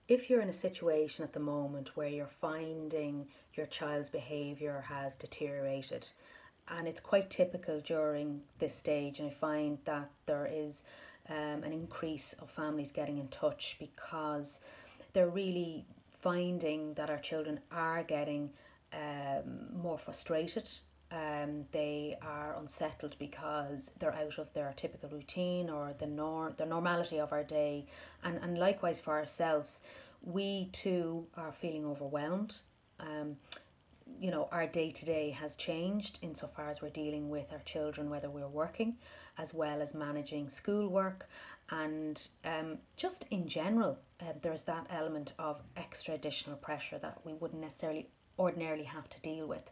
If you're in a situation at the moment where you're finding your child's behaviour has deteriorated, and it's quite typical during this stage, and I find that there is an increase of families getting in touch because they're really finding that our children are getting more frustrated. They are unsettled because they're out of their typical routine or the normality of our day, and likewise for ourselves, we too are feeling overwhelmed. Um, our day to day has changed insofar as we're dealing with our children, whether we're working, as well as managing schoolwork, and just in general, there's that element of extra additional pressure that we wouldn't necessarily ordinarily have to deal with.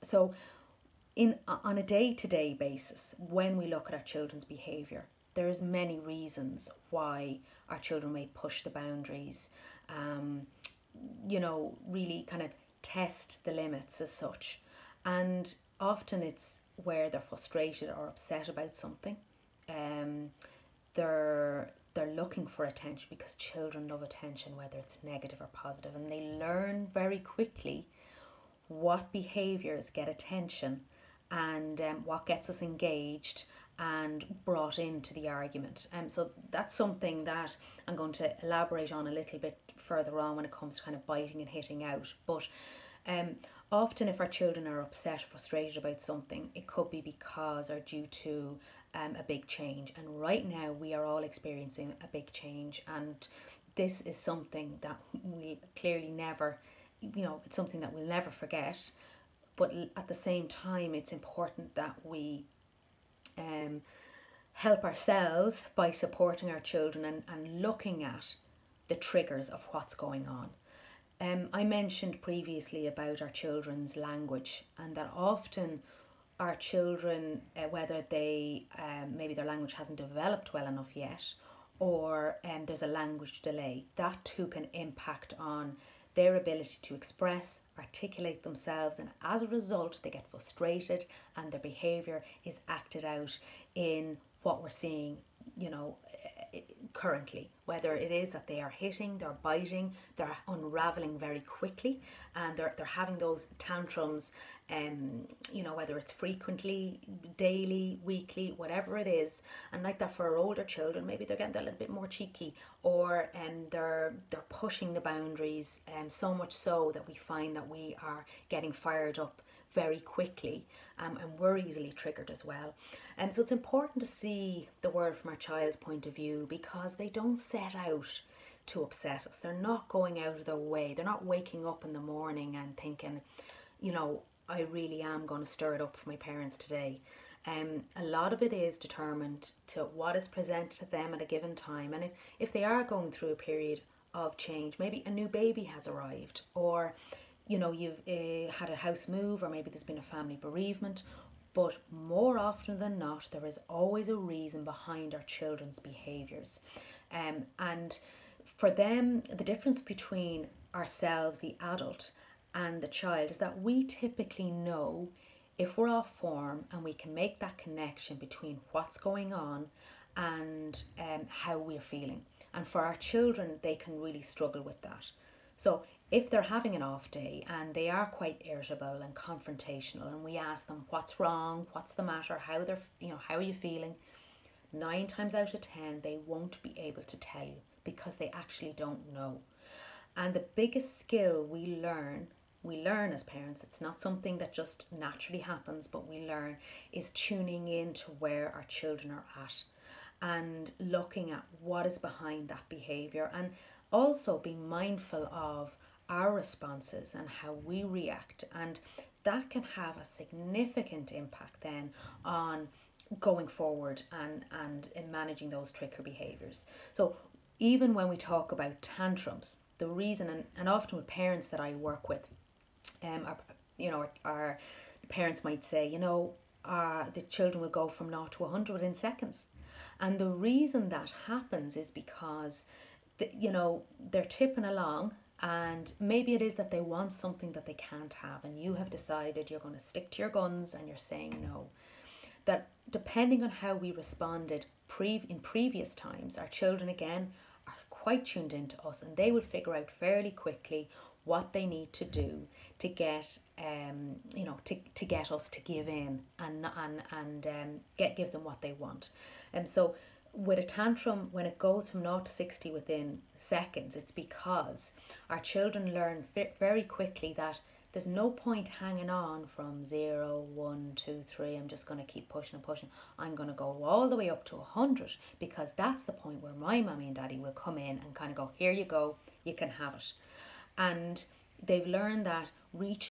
So, on a day to day basis, when we look at our children's behaviour, there's many reasons why our children may push the boundaries. Um, really kind of test the limits as such. And often it's where they're frustrated or upset about something. Um, they're looking for attention because children love attention, whether it's negative or positive, and they learn very quickly what behaviours get attention and what gets us engaged and brought into the argument. So that's something that I'm going to elaborate on a little bit further on when it comes to kind of biting and hitting out. But often if our children are upset or frustrated about something, it could be because or due to a big change. And right now we are all experiencing a big change, and this is something that we clearly never, it's something that we'll never forget. But at the same time, it's important that we help ourselves by supporting our children and looking at the triggers of what's going on. I mentioned previously about our children's language, and that often our children, whether they maybe their language hasn't developed well enough yet, or there's a language delay, that too can impact on their ability to express, articulate themselves, and as a result, they get frustrated and their behaviour is acted out in what we're seeing, currently. Whether it is that they are hitting, they're biting, they're unraveling very quickly, and they're having those tantrums, whether it's frequently, daily, weekly, whatever it is. And like that for our older children, maybe they're getting a little bit more cheeky, or they're pushing the boundaries, so much so that we find that we are getting fired up very quickly, and we're easily triggered as well. So it's important to see the world from our child's point of view, because they don't set out to upset us. They're not going out of their way. They're not waking up in the morning and thinking, I really am going to stir it up for my parents today. A lot of it is determined to what is presented to them at a given time. And if they are going through a period of change, maybe a new baby has arrived, or you've had a house move, or maybe there's been a family bereavement, but more often than not, there is always a reason behind our children's behaviours. And for them, the difference between ourselves, the adult, and the child is that we typically know if we're off form, and we can make that connection between what's going on and how we're feeling. And for our children, they can really struggle with that. So if they're having an off day and they are quite irritable and confrontational, and we ask them what's wrong, what's the matter, how are you feeling, 9 times out of 10 they won't be able to tell you, because they actually don't know. And the biggest skill we learn as parents, it's not something that just naturally happens, but we learn, is tuning in to where our children are at and looking at what is behind that behaviour, and also being mindful of our responses and how we react. And that can have a significant impact then on going forward and in managing those trigger behaviours. So even when we talk about tantrums, the reason, and often with parents that I work with, our parents might say, the children will go from 0 to 100 within seconds. And the reason that happens is because they're tipping along, and maybe it is that they want something that they can't have, and you have decided you're going to stick to your guns and you're saying no. That depending on how we responded in previous times, our children again are quite tuned into us, and they will figure out fairly quickly what they need to do to get to get us to give in and give them what they want. And so with a tantrum, when it goes from 0 to 60 within seconds, it's because our children learn very quickly that there's no point hanging on from 0, 1, 2, 3. I'm just going to keep pushing and pushing. I'm going to go all the way up to 100, because that's the point where my mommy and daddy will come in and kind of go, here you go, you can have it. And they've learned that reaching